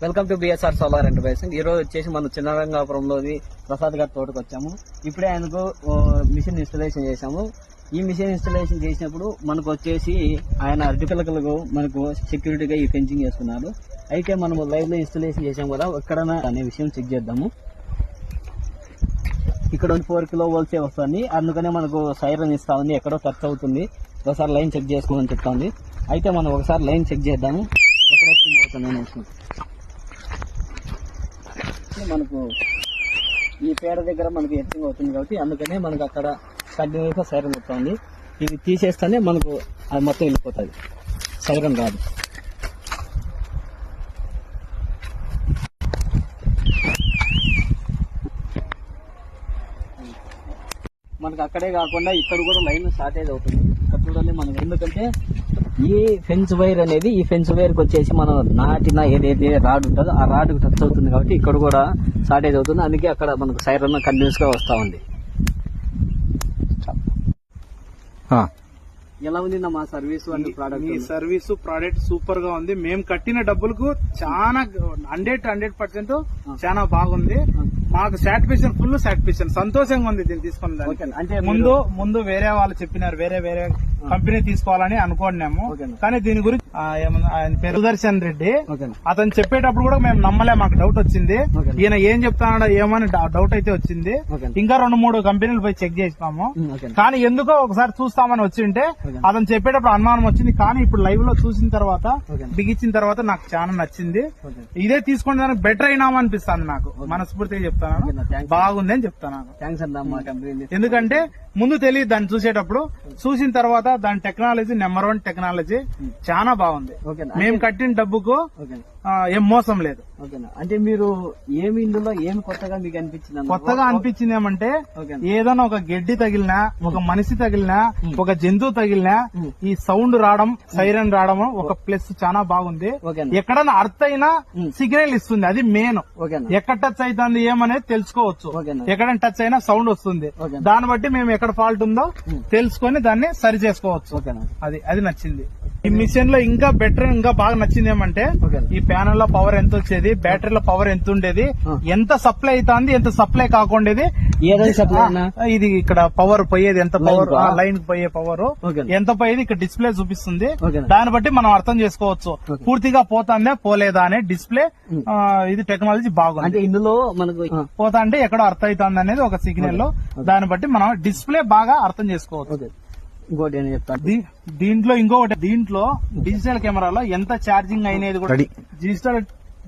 Welcome to BSR solar enterprises. ఈ రోజు వచ్చేసి మనం చిన్నరంగాపురంలోని ప్రసాద్ గారి తోటకు వచ్చాము. ఇప్పుడే ఆయనకు మిషన్ ఇన్స్టాలేషన్ చేశాము. ఈ మిషన్ ఇన్స్టాలేషన్ చేసినప్పుడు మనకు వచ్చేసి ఆయన అరటిపిల్లకలకు మనకు సెక్యూరిటీగా ఈ ఫెన్సింగ్ చేసుకున్నారు. అయితే మనము లైవ్ లో ఇన్స్టాలేషన్ చేసాం కదా, ఎక్కడన్నా అనే విషయం చెక్ చేద్దాము. ఇక్కడ 4 kV వస్తుంది, అందుకనే మనకు సైరన్ ఇస్తా ఉంది, ఎక్కడో ఖర్చు అవుతుంది, ఒకసారి లైన్ చెక్ చేసుకోమని చెప్తాంది. అయితే మనం ఒకసారి లైన్ చెక్ చేద్దాము. ఎక్కడ అవుతుంది మనకు ఈ పేడ దగ్గర మనకు ఎర్చింగ్ అవుతుంది కాబట్టి అందుకనే మనకు అక్కడ కంటిన్యూగా సైరన్ వస్తుంది. ఇది తీసేస్తేనే మనకు అది మొత్తం వెళ్ళిపోతుంది, సైరన్ రాదు. మనకు అక్కడే కాకుండా ఇక్కడ కూడా లైన్ షార్టేజ్ అవుతుంది. ఇక్కడ చూడండి మనకు, ఎందుకంటే ఈ ఫెన్స్ వైర్ అనేది, ఈ ఫెన్స్ వైర్ కి వచ్చేసి మనం నాటిన ఏదైతే రాడ్ ఉంటుందో ఆ రాడ్ కు టచ్ అవుతుంది కాబట్టి ఇక్కడ కూడా షార్టేజ్ అవుతుంది. అందుకే అక్కడ మనకు సైరన్ కంటిన్యూస్ గా వస్తా ఉంది. ఎలా ఉంది మా సర్వీస్ అండ్ ప్రోడక్ట్? ఈ సర్వీస్ ప్రోడక్ట్ సూపర్ గా ఉంది. మేము కట్టిన డబ్బులకు చాలా 100% చాలా బాగుంది. మాకు సాటిస్ఫాక్షన్, ఫుల్ సాటిస్ఫాక్షన్, సంతోషంగా ఉంది దీన్ని తీసుకున్న. అంటే ముందు వేరే వాళ్ళు చెప్పినారు వేరే కంపెనీ తీసుకోవాలని అనుకున్నాము, కానీ దీని గురించి ఆయన పేరు సుదర్శన్ రెడ్డి, అతను చెప్పేటప్పుడు కూడా మేము నమ్మలే, మాకు డౌట్ వచ్చింది. ఈయన ఏం చెప్తాడో ఏమని డౌట్ అయితే వచ్చింది. ఇంకా 2-3 కంపెనీలు పోయి చెక్ చేసినాము, కానీ ఎందుకో ఒకసారి చూస్తామని వచ్చింటే అతను చెప్పేటప్పుడు అనుమానం వచ్చింది. కానీ ఇప్పుడు లైవ్ లో చూసిన తర్వాత, బిగించిన తర్వాత నాకు చాలా నచ్చింది. ఇదే తీసుకునే దానికి బెటర్ అయినామనిపిస్తుంది నాకు, మనస్ఫూర్తిగా చెప్తాను. బాగుంది అని చెప్తాను. ఎందుకంటే ముందు తెలియదు దాన్ని చూసేటప్పుడు, చూసిన తర్వాత దాని టెక్నాలజీ నెంబర్ 1 టెక్నాలజీ, చాలా బాగుంది. మేము కట్టిన డబ్బుకు ఏం మోసం లేదు. అంటే మీరు ఏమి ఇందులో ఏమి కొత్తగా మీకు అనిపించింది? కొత్తగా అనిపించింది ఏమంటే, ఏదైనా ఒక గడ్డి తగిలినా, ఒక మనిషి తగిలినా, ఒక జంతువు తగిలినా ఈ సౌండ్ రావడం, సైరన్ రావడం ఒక ప్లస్ చాలా బాగుంది. ఎక్కడైనా అర్త్ అయినా సిగ్నల్ ఇస్తుంది, అది మెయిన్. ఎక్కడ టచ్ అవుతుంది ఏమనేది తెలుసుకోవచ్చు. ఎక్కడైనా టచ్ అయినా సౌండ్ వస్తుంది, దాన్ని బట్టి మేము ఎక్కడ ఫాల్ట్ ఉందో తెలుసుకొని దాన్ని సరి చేసుకోవచ్చు. అది నచ్చింది. ఈ మిషన్ లో ఇంకా బెటర్, ఇంకా బాగా నచ్చింది ఏమంటే, ఈ ప్యానల్ లో పవర్ ఎంత వచ్చేది, బ్యాటరీలో పవర్ ఎంత ఉండేది, ఎంత సప్లై అవుతుంది, ఎంత సప్లై కాకుండేది, ఇది ఇక్కడ పవర్ పోయేది ఎంత, పవర్ లైన్ పోయే పవర్ ఎంత పోయేది ఇక్కడ డిస్ప్లే చూపిస్తుంది. దాన్ని బట్టి మనం అర్థం చేసుకోవచ్చు పూర్తిగా పోతాందే పోలేదా అనే డిస్ప్లే. ఇది టెక్నాలజీ బాగుంది. అంటే ఇందులో మనకు పోతా అంటే ఎక్కడో అర్థం అవుతుంది అనేది ఒక సిగ్నల్ లో, దాన్ని బట్టి మనం డిస్ప్లే బాగా అర్థం చేసుకోవచ్చు. ఇంకోటి ఏం చెప్తాను, దీంట్లో ఇంకొకటి, దీంట్లో డిజిటల్ కెమెరాలో ఎంత ఛార్జింగ్ అయినది కూడా, డిజిటల్